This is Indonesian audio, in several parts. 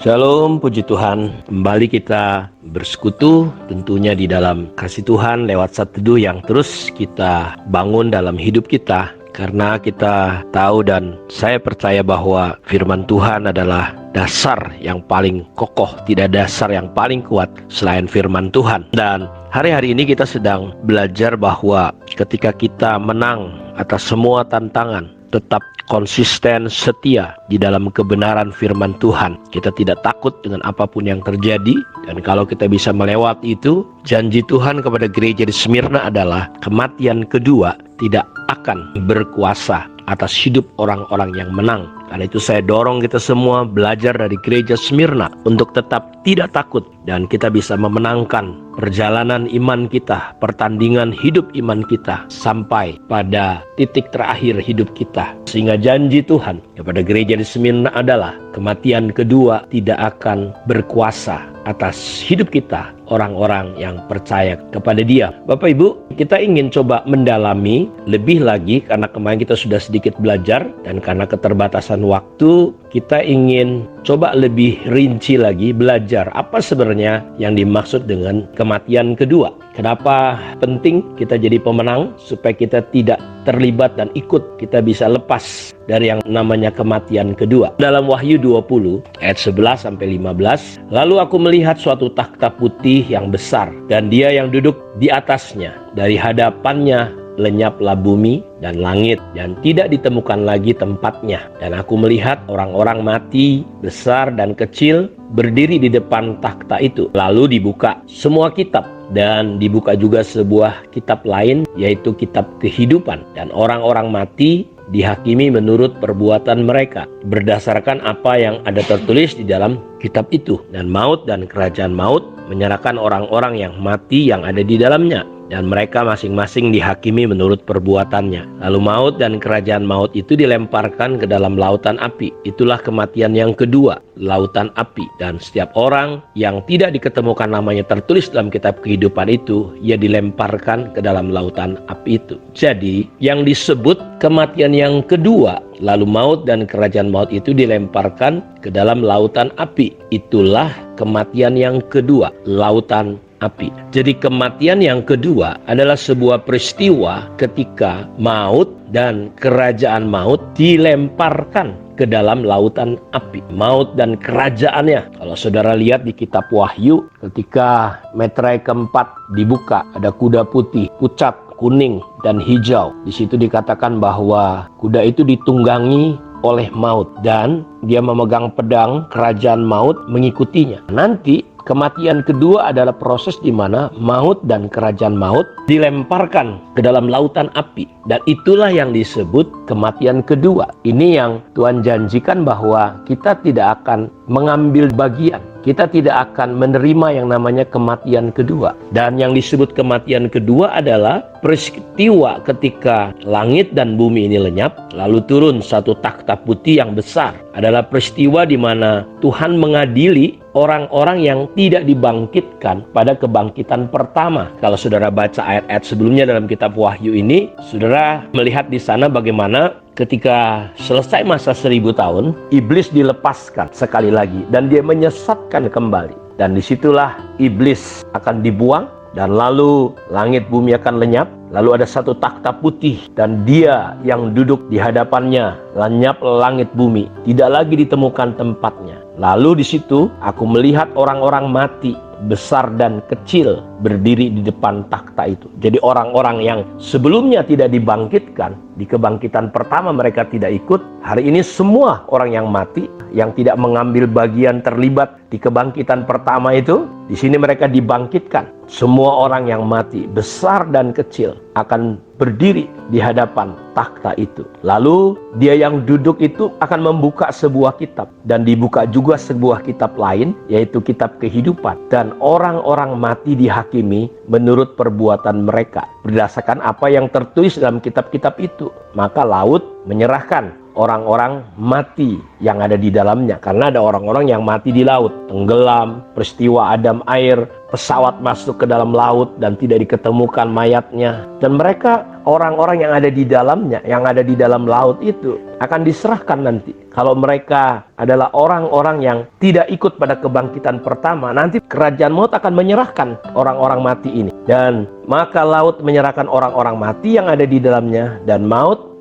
Shalom, puji Tuhan. Kembali kita bersekutu tentunya di dalam kasih Tuhan lewat satu teduh yang terus kita bangun dalam hidup kita. Karena kita tahu dan saya percaya bahwa firman Tuhan adalah dasar yang paling kokoh, tidak dasar yang paling kuat selain firman Tuhan. Dan hari-hari ini kita sedang belajar bahwa ketika kita menang atas semua tantangan, tetap konsisten setia di dalam kebenaran firman Tuhan. Kita tidak takut dengan apapun yang terjadi. Dan kalau kita bisa melewati itu, janji Tuhan kepada gereja di Smyrna adalah kematian kedua tidak akan berkuasa atas hidup orang-orang yang menang. Karena itu saya dorong kita semua belajar dari gereja Smyrna untuk tetap tidak takut dan kita bisa memenangkan perjalanan iman kita, pertandingan hidup iman kita sampai pada titik terakhir hidup kita. Sehingga janji Tuhan kepada gereja di Smyrna adalah kematian kedua tidak akan berkuasa atas hidup kita, orang-orang yang percaya kepada Dia. Bapak Ibu, kita ingin coba mendalami lebih lagi karena kemarin kita sudah sedikit belajar dan karena keterbatasan waktu, kita ingin coba lebih rinci lagi belajar apa sebenarnya yang dimaksud dengan kematian kedua. Kenapa penting kita jadi pemenang? Supaya kita tidak terlibat dan ikut, kita bisa lepas dari yang namanya kematian kedua. Dalam Wahyu 20 ayat 11 sampai 15, lalu aku melihat suatu takhta putih yang besar dan Dia yang duduk di atasnya. Dari hadapannya lenyaplah bumi dan langit dan tidak ditemukan lagi tempatnya. Dan aku melihat orang-orang mati besar dan kecil berdiri di depan takhta itu. Lalu dibuka semua kitab dan dibuka juga sebuah kitab lain, yaitu kitab kehidupan. Dan orang-orang mati dihakimi menurut perbuatan mereka berdasarkan apa yang ada tertulis di dalam kitab itu. Dan maut dan kerajaan maut menyerahkan orang-orang yang mati yang ada di dalamnya, dan mereka masing-masing dihakimi menurut perbuatannya. Lalu maut dan kerajaan maut itu dilemparkan ke dalam lautan api. Itulah kematian yang kedua, lautan api. Dan setiap orang yang tidak diketemukan namanya tertulis dalam kitab kehidupan itu, ia dilemparkan ke dalam lautan api itu. Jadi yang disebut kematian yang kedua, lalu maut dan kerajaan maut itu dilemparkan ke dalam lautan api. Itulah kematian yang kedua, lautan api. Jadi kematian yang kedua adalah sebuah peristiwa ketika maut dan kerajaan maut dilemparkan ke dalam lautan api. Maut dan kerajaannya. Kalau saudara lihat di kitab Wahyu, ketika meterai keempat dibuka, ada kuda putih, pucat, kuning, dan hijau. Di situ dikatakan bahwa kuda itu ditunggangi oleh maut dan dia memegang pedang, kerajaan maut mengikutinya. Nanti kematian kedua adalah proses di mana maut dan kerajaan maut dilemparkan ke dalam lautan api. Dan itulah yang disebut kematian kedua. Ini yang Tuhan janjikan bahwa kita tidak akan mengambil bagian. Kita tidak akan menerima yang namanya kematian kedua. Dan yang disebut kematian kedua adalah peristiwa ketika langit dan bumi ini lenyap, lalu turun satu takhta putih yang besar. Adalah peristiwa di mana Tuhan mengadili orang-orang yang tidak dibangkitkan pada kebangkitan pertama. Kalau saudara baca ayat-ayat sebelumnya dalam kitab Wahyu ini, saudara melihat di sana bagaimana ketika selesai masa 1000 tahun, iblis dilepaskan sekali lagi dan dia menyesatkan kembali. Dan disitulah iblis akan dibuang dan lalu langit bumi akan lenyap. Lalu ada satu takhta putih dan Dia yang duduk di hadapannya, lenyap langit bumi, tidak lagi ditemukan tempatnya. Lalu di situ aku melihat orang-orang mati besar dan kecil berdiri di depan takhta itu. Jadi orang-orang yang sebelumnya tidak dibangkitkan, di kebangkitan pertama mereka tidak ikut, hari ini semua orang yang mati, yang tidak mengambil bagian terlibat di kebangkitan pertama itu, di sini mereka dibangkitkan. Semua orang yang mati, besar dan kecil, akan berdiri di hadapan takhta itu. Lalu Dia yang duduk itu akan membuka sebuah kitab, dan dibuka juga sebuah kitab lain, yaitu kitab kehidupan. Dan orang-orang mati dihakimi menurut perbuatan mereka berdasarkan apa yang tertulis dalam kitab-kitab itu. Maka laut menyerahkan orang-orang mati yang ada di dalamnya. Karena ada orang-orang yang mati di laut, tenggelam, peristiwa Adam air, pesawat masuk ke dalam laut dan tidak diketemukan mayatnya. Dan mereka, orang-orang yang ada di dalamnya, yang ada di dalam laut itu akan diserahkan nanti. Kalau mereka adalah orang-orang yang tidak ikut pada kebangkitan pertama, nanti kerajaan maut akan menyerahkan orang-orang mati ini. Dan maka laut menyerahkan orang-orang mati yang ada di dalamnya,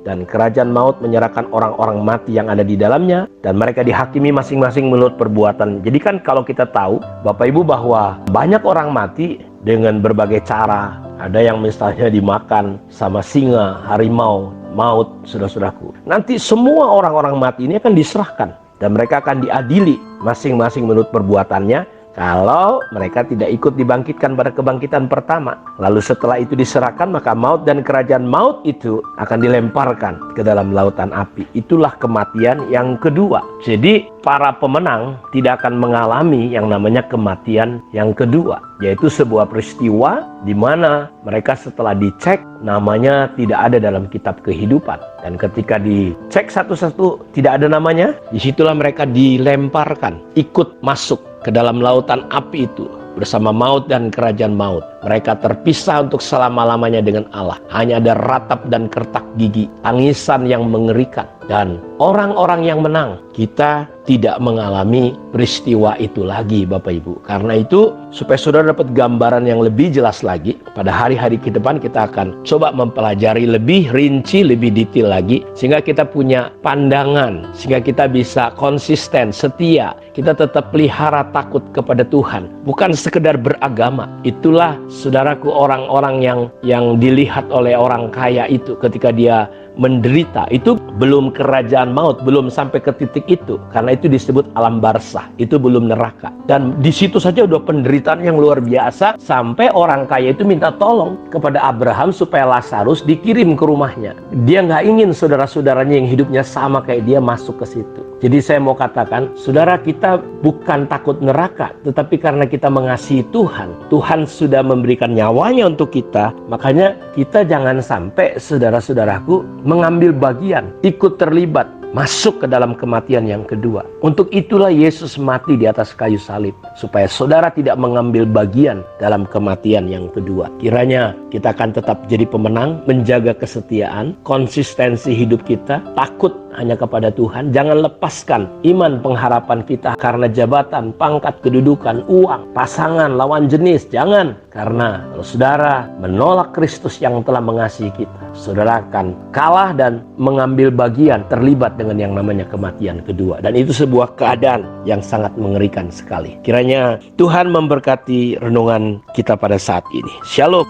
dan kerajaan maut menyerahkan orang-orang mati yang ada di dalamnya, dan mereka dihakimi masing-masing menurut perbuatan. Jadi kan kalau kita tahu Bapak Ibu bahwa banyak orang mati dengan berbagai cara. Ada yang misalnya dimakan sama singa, harimau, maut, saudara-saudaraku. Nanti semua orang-orang mati ini akan diserahkan dan mereka akan diadili masing-masing menurut perbuatannya. Kalau mereka tidak ikut dibangkitkan pada kebangkitan pertama. Lalu setelah itu diserahkan, maka maut dan kerajaan maut itu akan dilemparkan ke dalam lautan api. Itulah kematian yang kedua. Jadi para pemenang tidak akan mengalami yang namanya kematian yang kedua, yaitu sebuah peristiwa di mana mereka setelah dicek namanya tidak ada dalam kitab kehidupan. Dan ketika dicek satu-satu tidak ada namanya, disitulah mereka dilemparkan, ikut masuk ke dalam lautan api itu bersama maut dan kerajaan maut. Mereka terpisah untuk selama-lamanya dengan Allah. Hanya ada ratap dan kertak gigi, tangisan yang mengerikan. Dan orang-orang yang menang, kita tidak mengalami peristiwa itu lagi, Bapak Ibu. Karena itu, supaya saudara dapat gambaran yang lebih jelas lagi, pada hari-hari ke depan kita akan coba mempelajari lebih rinci, lebih detail lagi, sehingga kita punya pandangan, sehingga kita bisa konsisten, setia, kita tetap pelihara takut kepada Tuhan, bukan sekedar beragama. Itulah saudaraku orang-orang yang dilihat oleh orang kaya itu ketika dia menderita. Itu belum kerajaan maut, belum sampai ke titik itu, karena itu disebut alam barzah, itu belum neraka. Dan di situ saja udah penderitaan yang luar biasa, sampai orang kaya itu minta tolong kepada Abraham supaya Lazarus dikirim ke rumahnya. Dia nggak ingin saudara-saudaranya yang hidupnya sama kayak dia masuk ke situ. Jadi saya mau katakan, saudara, kita bukan takut neraka, tetapi karena kita mengasihi Tuhan, Tuhan sudah memberikan nyawanya untuk kita. Makanya kita jangan sampai, saudara-saudaraku, mengambil bagian, ikut terlibat, masuk ke dalam kematian yang kedua. Untuk itulah Yesus mati di atas kayu salib, supaya saudara tidak mengambil bagian dalam kematian yang kedua. Kiranya kita akan tetap jadi pemenang, menjaga kesetiaan, konsistensi hidup kita, takut hanya kepada Tuhan. Jangan lepaskan iman pengharapan kita karena jabatan, pangkat, kedudukan, uang, pasangan, lawan jenis. Jangan. Karena kalau saudara menolak Kristus yang telah mengasihi kita, saudara akan kalah dan mengambil bagian, terlibat dengan yang namanya kematian kedua. Dan itu sebuah keadaan yang sangat mengerikan sekali. Kiranya Tuhan memberkati renungan kita pada saat ini. Shalom.